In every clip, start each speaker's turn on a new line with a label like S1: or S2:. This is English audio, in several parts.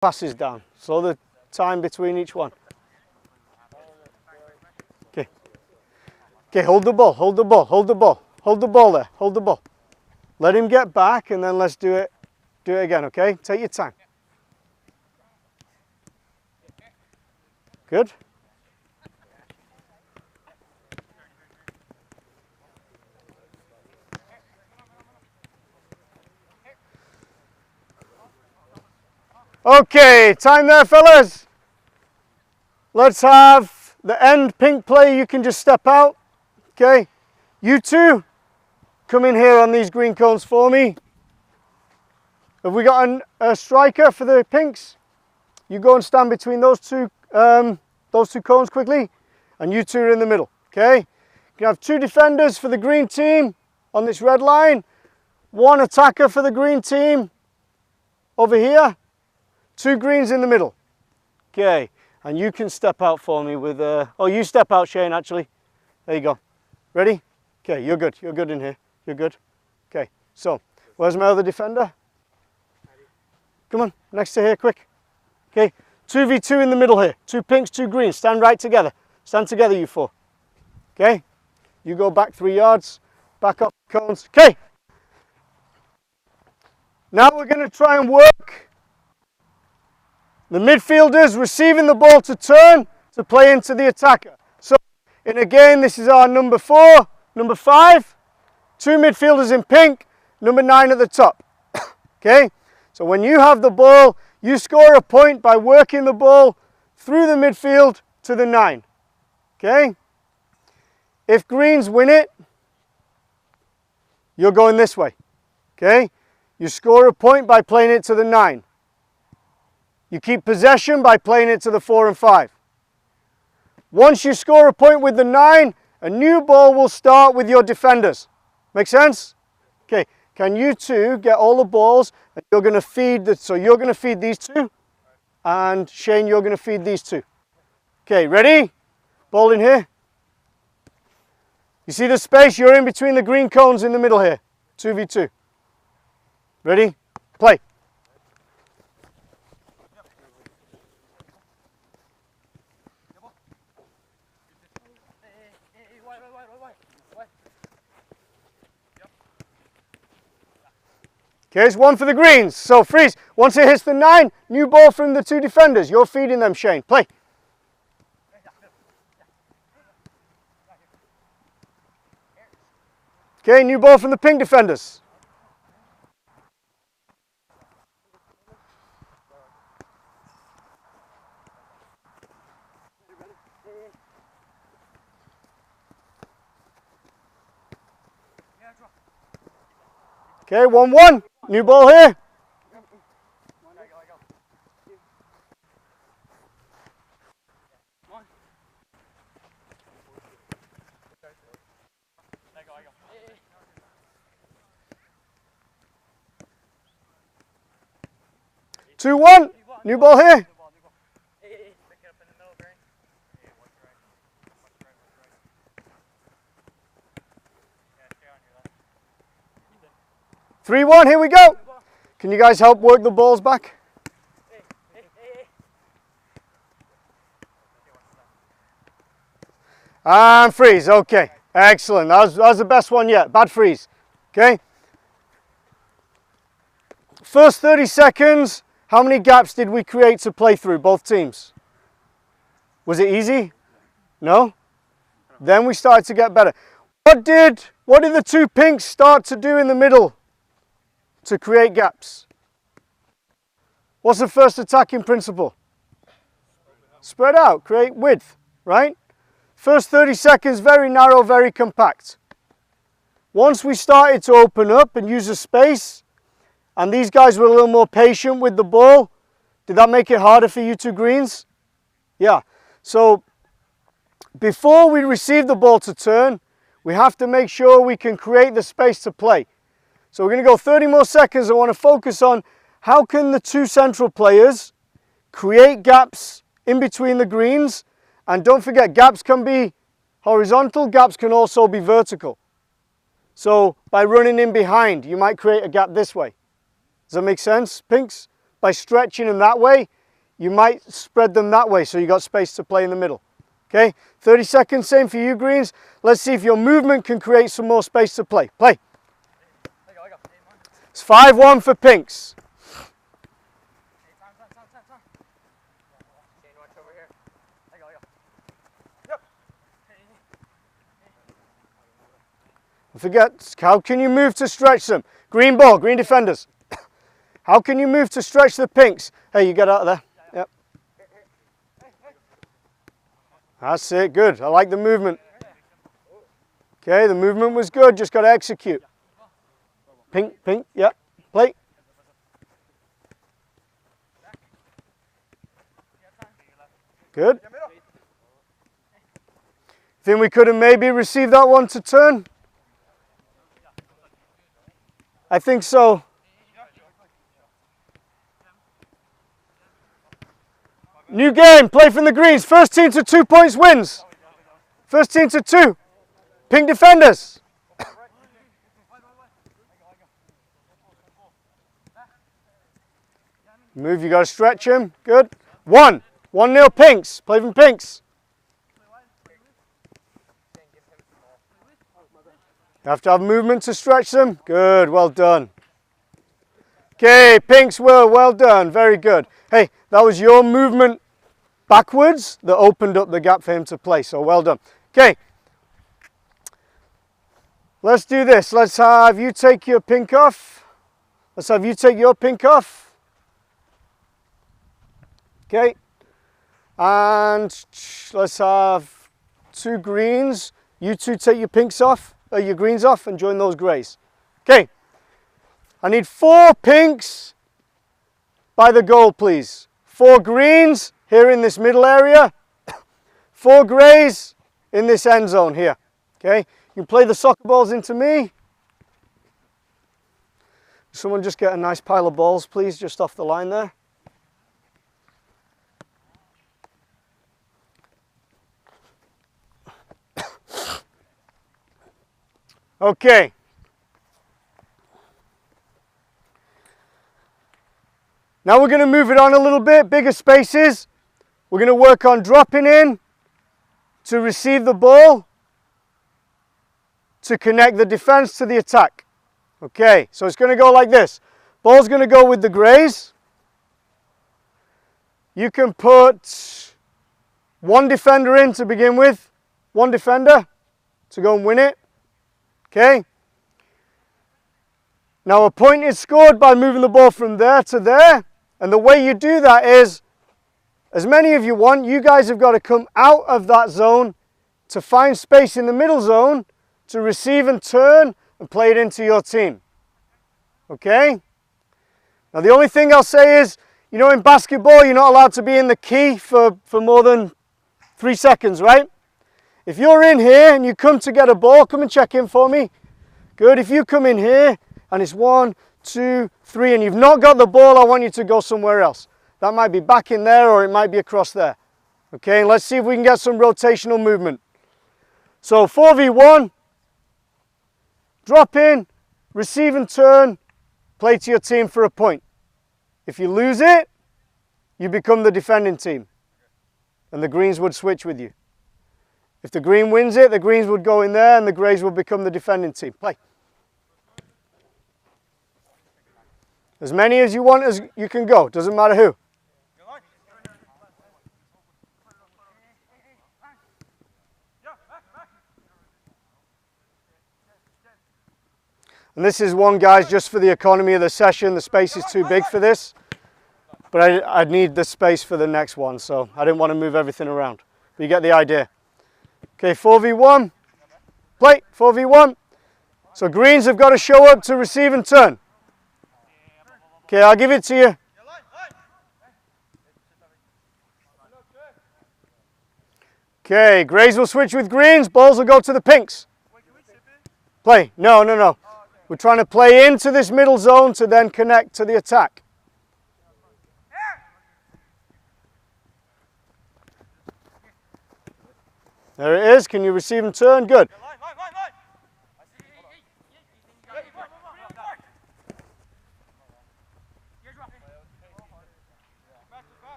S1: passes down. Slow the time between each one. Okay. Okay, hold the ball, hold the ball, hold the ball. Hold the ball there, hold the ball. Let him get back and then let's do it again, okay? Take your time. Good. Okay, time there, fellas. Let's have the end pink play. You can just step out. Okay, you two come in here on these green cones for me. Have we got a striker for the pinks? You go and stand between those two cones quickly, and you two are in the middle. Okay, you can have two defenders for the green team on this red line, one attacker for the green team over here. Two greens in the middle. Okay, and you can step out for me with, oh, you step out, Shane, actually. There you go. Ready? Okay, you're good. You're good in here. You're good. Okay, so, where's my other defender? Come on, next to here, quick. Okay, 2v2 in the middle here. Two pinks, two greens. Stand right together. Stand together, you four. Okay, you go back 3 yards. Back up cones. Okay. Now we're going to try and work the midfielders receiving the ball to turn to play into the attacker. So, in a game, this is our number 4, number 5, two midfielders in pink, number 9 at the top. Okay, so when you have the ball, you score a point by working the ball through the midfield to the 9. Okay, if greens win it, you're going this way. Okay, you score a point by playing it to the 9. You keep possession by playing it to the 4 and 5. Once you score a point with the 9, a new ball will start with your defenders. Make sense? Okay, can you two get all the balls and you're going to feed, so you're going to feed these two, and Shane, you're going to feed these two. Okay, ready? Ball in here. You see the space? You're in between the green cones in the middle here. 2v2. Ready? Play. Okay, it's one for the greens. So freeze. Once it hits the 9, new ball from the two defenders. You're feeding them, Shane. Play. Okay, new ball from the pink defenders. Okay, 1-1. New ball here. Two, 1. New ball here. Three, 1. Here we go. Can you guys help work the balls back? And freeze. Okay, excellent. That was the best one yet. Bad freeze. Okay. First 30 seconds. How many gaps did we create to play through, both teams? Was it easy? No? Then we started to get better. What did the two pinks start to do in the middle to create gaps? What's the first attacking principle? Spread out, create width, right? First 30 seconds, very narrow, very compact. Once we started to open up and use the space, and these guys were a little more patient with the ball, did that make it harder for you two greens? Yeah. So before we receive the ball to turn, we have to make sure we can create the space to play. So we're going to go 30 more seconds. I want to focus on how can the two central players create gaps in between the greens. And don't forget, gaps can be horizontal, gaps can also be vertical. So by running in behind, you might create a gap this way. Does that make sense, pinks? by stretching them that way, you might spread them that way so you got space to play in the middle. Okay, 30 seconds, same for you greens. Let's see if your movement can create some more space to play. Play. It's 5-1 for pinks. Forget, how can you move to stretch them? Green ball, green defenders. How can you move to stretch the pinks? Hey, you get out of there. Yep. That's it, good. I like the movement. Okay, the movement was good, just got to execute. Pink, pink, yep. Play. Good. Think we could have maybe received that one to turn? I think so. New game, play from the greens. First team to 2 points wins. First team to 2. Pink defenders. Move, you got to stretch him. Good. 1-0 pinks. Play from pinks. You have to have movement to stretch them. Good, well done. Okay, pinks, well done. Very good. Hey, that was your movement backwards that opened up the gap for him to play, so well done. Okay, let's do this. Let's have you take your pink off. Let's have you take your pink off. Okay, and let's have 2 greens. You 2 take your pinks off. Your greens off and join those greys. Okay, I need 4 pinks by the goal, please. 4 greens here in this middle area. 4 greys in this end zone here. Okay, you can play the soccer balls into me. Someone just get a nice pile of balls, please, just off the line there. Okay. Now we're going to move it on a little bit, bigger spaces. We're going to work on dropping in to receive the ball, to connect the defense to the attack. Okay, so it's going to go like this. Ball's going to go with the greys. You can put 1 defender in to begin with, 1 defender to go and win it. Okay, now a point is scored by moving the ball from there to there, and the way you do that is, as many of you want, you guys have got to come out of that zone to find space in the middle zone to receive and turn and play it into your team. Okay, now the only thing I'll say is, you know, in basketball you're not allowed to be in the key for more than 3 seconds, right? If you're in here and you come to get a ball, come and check in for me. Good. If you come in here and it's 1, 2, 3 and you've not got the ball, I want you to go somewhere else. That might be back in there or it might be across there. Okay, and let's see if we can get some rotational movement. So 4v1, drop in, receive and turn, play to your team for a point. If you lose it, you become the defending team and the greens would switch with you. If the green wins it, the greens would go in there and the greys would become the defending team. Play. As many as you want as you can go. Doesn't matter who. And this is one, guys, just for the economy of the session. The space is too big for this. But I'd need the space for the next one, so I didn't want to move everything around. But you get the idea. Okay, 4v1, play, 4v1. So greens have got to show up to receive and turn. Okay, I'll give it to you. Okay, greys will switch with greens, balls will go to the pinks. Play, no. We're trying to play into this middle zone to then connect to the attack. There it is. Can you receive and turn? Good.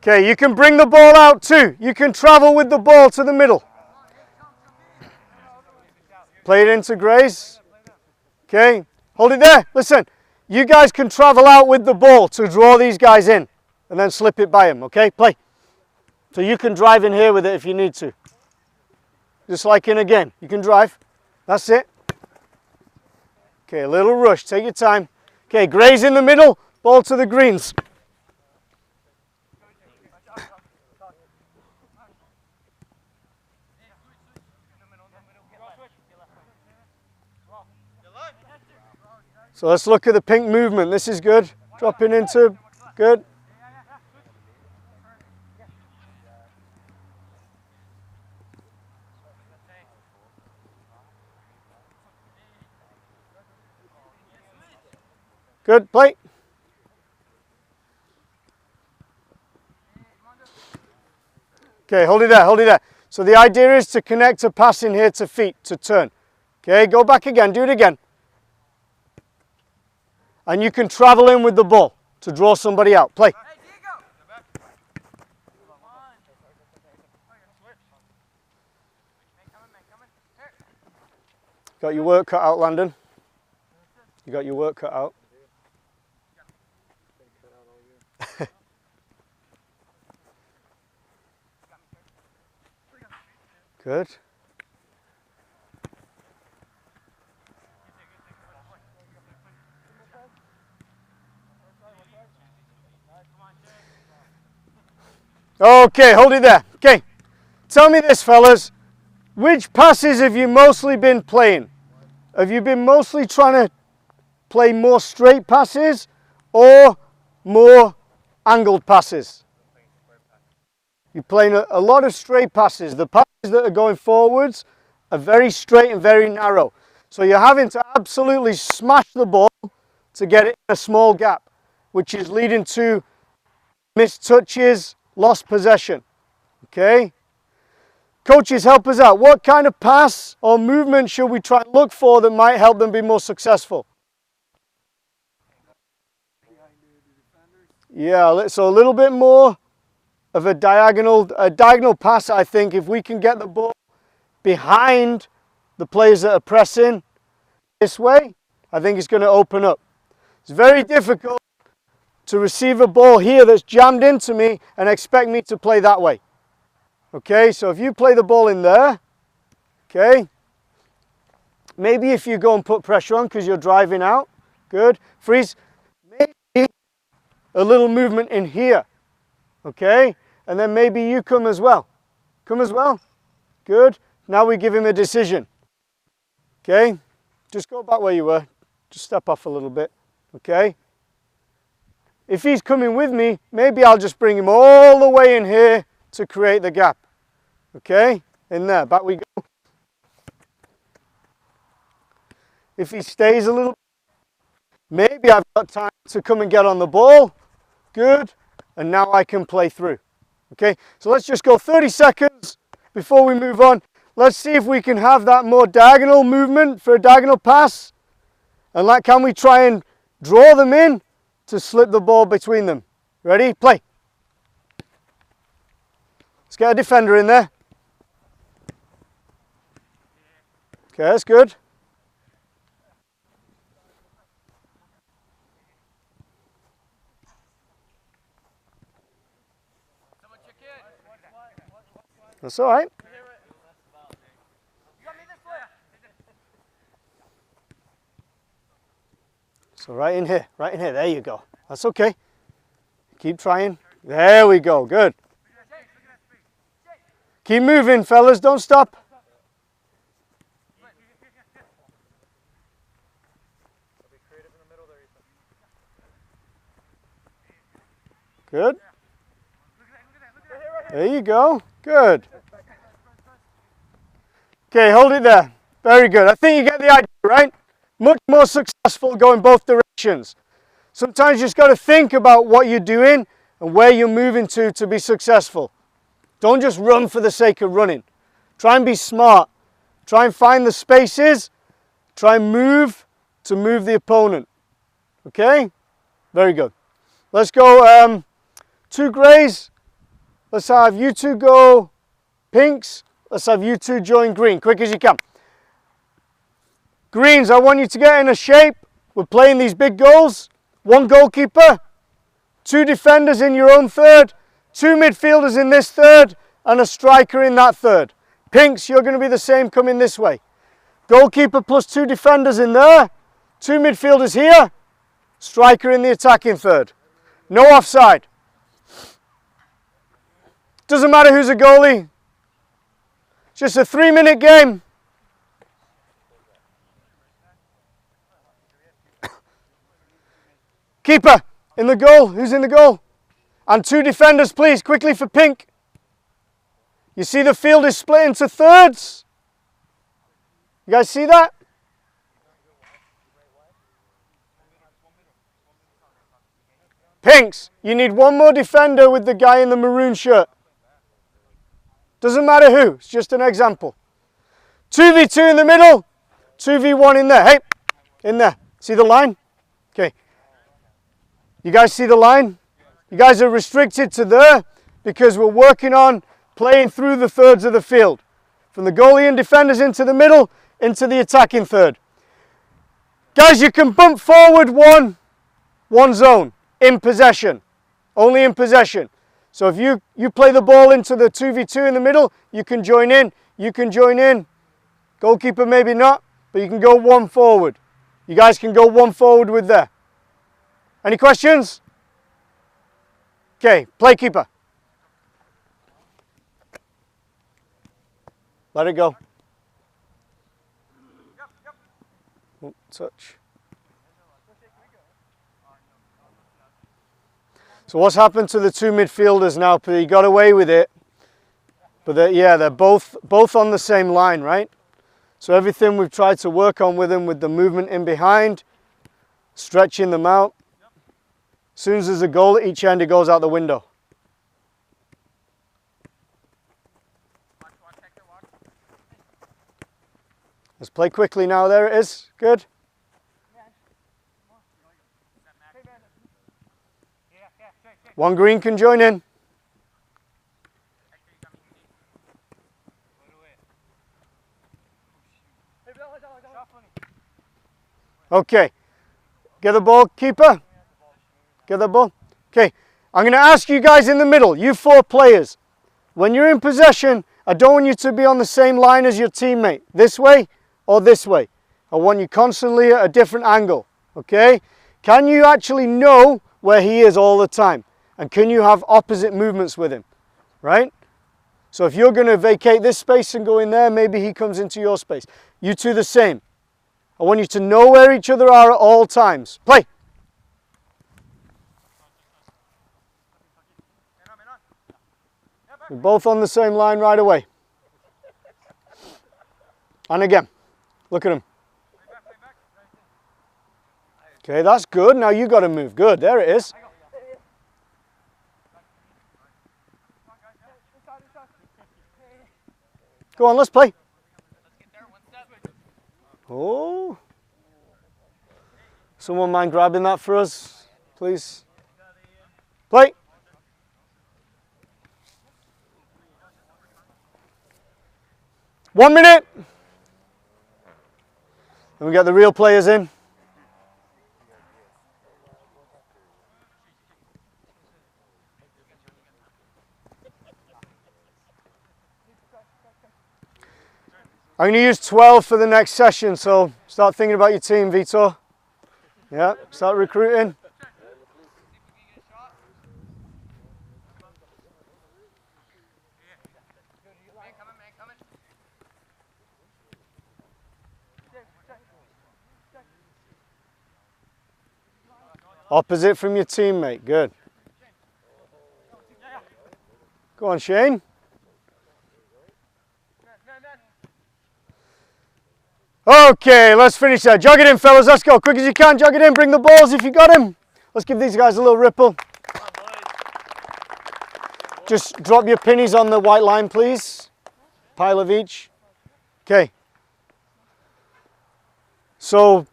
S1: Okay, you can bring the ball out too. You can travel with the ball to the middle. Play it into Grace. Okay, hold it there. Listen, you guys can travel out with the ball to draw these guys in and then slip it by them. Okay, play. So you can drive in here with it if you need to. Just like in a game, you can drive. That's it. Okay, a little rush, take your time. Okay, Grays in the middle, ball to the greens. So let's look at the pink movement. This is good. Dropping into, good. Good, play. Okay, hold it there, hold it there. So the idea is to connect a pass in here to feet, to turn. Okay, go back again, do it again. And you can travel in with the ball to draw somebody out. Play. Got your work cut out, Landon. You got your work cut out. Good. Okay, hold it there. Okay, tell me this, fellas. Which passes have you mostly been playing? Have you been mostly trying to play more straight passes or more angled passes? You're playing a lot of straight passes. The passes that are going forwards are very straight and very narrow. So you're having to absolutely smash the ball to get it in a small gap, which is leading to missed touches, lost possession. Okay? Coaches, help us out. What kind of pass or movement should we try and look for that might help them be more successful? Yeah, so a little bit more of a diagonal pass, I think. If we can get the ball behind the players that are pressing this way, I think it's going to open up. It's very difficult to receive a ball here that's jammed into me and expect me to play that way. Okay, so if you play the ball in there, okay, maybe if you go and put pressure on because you're driving out, good. Freeze, maybe a little movement in here, okay, and then maybe you come as well. Come as well, good. Now we give him a decision, okay. Just go back where you were, just step off a little bit, okay. If he's coming with me, maybe I'll just bring him all the way in here to create the gap. Okay, in there, back we go. If he stays a little, maybe I've got time to come and get on the ball. Good, and now I can play through. Okay, so let's just go 30 seconds before we move on. Let's see if we can have that more diagonal movement for a diagonal pass. And can we try and draw them in to slip the ball between them? Ready? Play. Let's get a defender in there. Okay, that's good. That's all right. So right in here, there you go. That's okay. Keep trying. There we go, good. Keep moving, fellas, don't stop. Good. There you go, good. Okay, hold it there. Very good. I think you get the idea, right? Much more successful going both directions. Sometimes you just got to think about what you're doing and where you're moving to be successful. Don't just run for the sake of running. Try and be smart. Try and find the spaces. Try and move to move the opponent. Okay? Very good. Let's go 2 grays, Let's have you two go pinks. Let's have you two join green, quick as you can. Greens, I want you to get in a shape. We're playing these big goals. 1 goalkeeper, 2 defenders in your own third, 2 midfielders in this third, and a striker in that third. Pinks, you're going to be the same coming this way. Goalkeeper plus 2 defenders in there, 2 midfielders here, striker in the attacking third. No offside. Doesn't matter who's a goalie. It's just a 3-minute game. Keeper in the goal. Who's in the goal? And 2 defenders, please, quickly for pink. You see the field is split into thirds? You guys see that? Pinks, you need 1 more defender with the guy in the maroon shirt. Doesn't matter who, it's just an example. 2v2 in the middle, 2v1 in there. Hey, in there. See the line? Okay. You guys see the line? You guys are restricted to there because we're working on playing through the thirds of the field. From the goalie and defenders into the middle, into the attacking third. Guys, you can bump forward one zone in possession. Only in possession. So if you play the ball into the 2v2 in the middle, you can join in. You can join in. Goalkeeper maybe not, but you can go 1 forward. You guys can go 1 forward with there. Any questions? Okay, play keeper. Let it go. Oh, touch. So what's happened to the 2 midfielders now? He got away with it. But they're both on the same line, right? So everything we've tried to work on with them, with the movement in behind, stretching them out. As soon as there's a goal at each end, it goes out the window. Let's play quickly now. There it is. Good. One green can join in. Okay. Get the ball, keeper. Get the ball. Okay. I'm going to ask you guys in the middle, you 4 players. When you're in possession, I don't want you to be on the same line as your teammate. This way or this way. I want you constantly at a different angle. Okay? Can you actually know where he is all the time? And can you have opposite movements with him? Right? So if you're going to vacate this space and go in there, maybe he comes into your space. You two the same. I want you to know where each other are at all times. Play. We're both on the same line right away. And again. Look at him. Okay, that's good. Now you got to move. Good. There it is. Go on, let's play. Oh. Someone mind grabbing that for us, please? Play. One minute. And we got the real players in. I'm going to use 12 for the next session, so start thinking about your team, Vitor. Yeah, start recruiting. Opposite from your teammate, good. Go on, Shane. Okay, let's finish that. Jog it in, fellas. Let's go. Quick as you can. Jog it in. Bring the balls if you got him. Let's give these guys a little ripple. Just drop your pennies on the white line, please. Pile of each. Okay. So,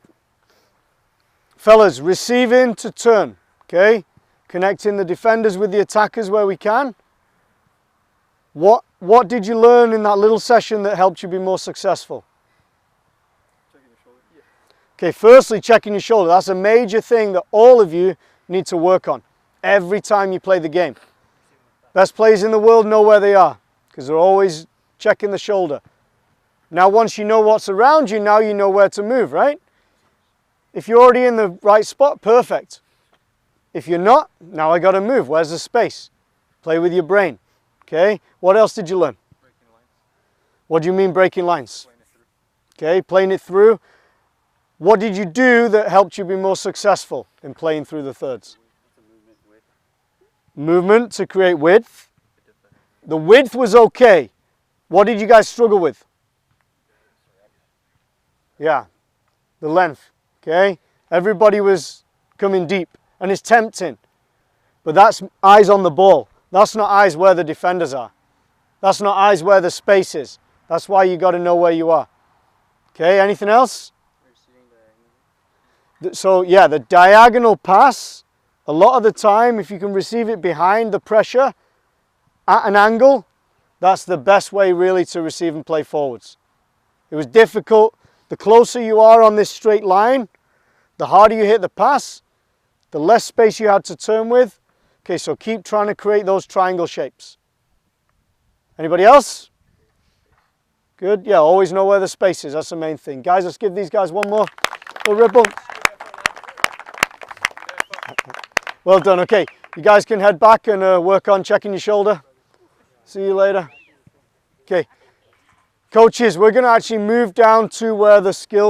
S1: fellas, receiving to turn. Okay. Connecting the defenders with the attackers where we can. What did you learn in that little session that helped you be more successful?
S2: Checking your shoulder. Yeah.
S1: Okay, firstly, checking your shoulder. That's a major thing that all of you need to work on every time you play the game. Best players in the world know where they are because they're always checking the shoulder. Now, once you know what's around you, now you know where to move, right? If you're already in the right spot, perfect. If you're not, now I got to move. Where's the space? Play with your brain. Okay, what else did you learn?
S2: Breaking lines.
S1: What do you mean breaking lines?
S2: Playing it through.
S1: Okay, playing it through. What did you do that helped you be more successful in playing through the thirds? Movement to create width. The width was okay. What did you guys struggle with? Yeah, the length. Okay, everybody was coming deep and it's tempting, but that's eyes on the ball. That's not eyes where the defenders are. That's not eyes where the space is. That's why you got to know where you are. Okay, anything else? So yeah, the diagonal pass, a lot of the time, if you can receive it behind the pressure at an angle, that's the best way really to receive and play forwards. It was difficult. The closer you are on this straight line, the harder you hit the pass, the less space you had to turn with. Okay, so keep trying to create those triangle shapes. Anybody else? Good, yeah, always know where the space is, that's the main thing. Guys, let's give these guys one more little ripple. Well done, okay. You guys can head back and work on checking your shoulder. See you later. Okay. Coaches, we're going to actually move down to where the skill